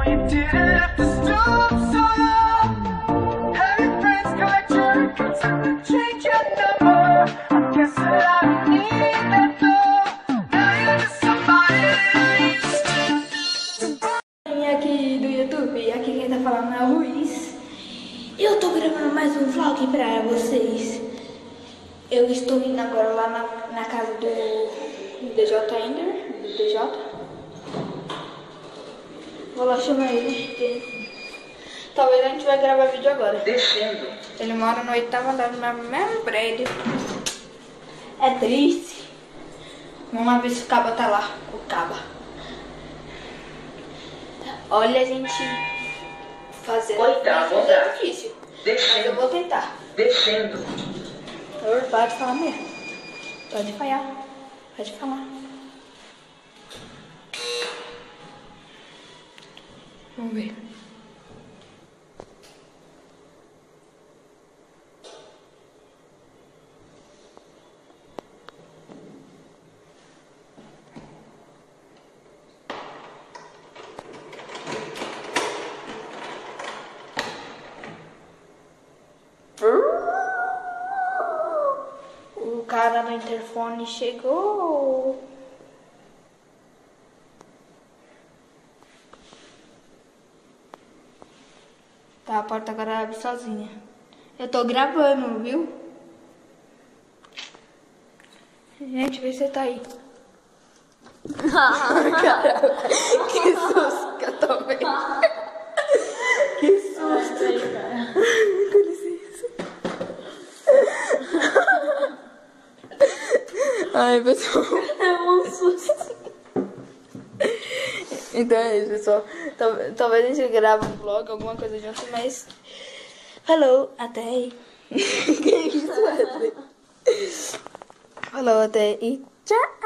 you didn't have to stoop so low. Have your friends collect your records and change your number. I guess that I don't need that though. Now you're just somebody that I used to. Aqui do YouTube, aqui quem tá falando é o Luiz. Eu tô gravando mais um vlog pra vocês. Eu estou indo agora lá na casa do DJ Ender, do DJ. Vou lá chamar ele. Talvez a gente vai gravar vídeo agora. Descendo. Ele mora no 8º andar do mesmo prédio. É triste. Vamos lá ver se o Caba tá lá. O Caba. Olha a gente fazendo. Oitavo é andar. difícil. Descendo. Mas eu vou tentar. Descendo. Pode falar mesmo. Pode falhar. Pode falar. Vamos ver. O cara no interfone chegou. Tá, a porta agora abre sozinha. Eu tô gravando, viu? Gente, vê se você tá aí. Caramba, que susto que eu tomei. Que susto. Com licença. Ai, pessoal. É um susto. Então é isso, pessoal. Talvez a gente grave um vlog, alguma coisa junto, mas... Falou, até aí. Que isso, Wesley? Falou, até aí. Tchau.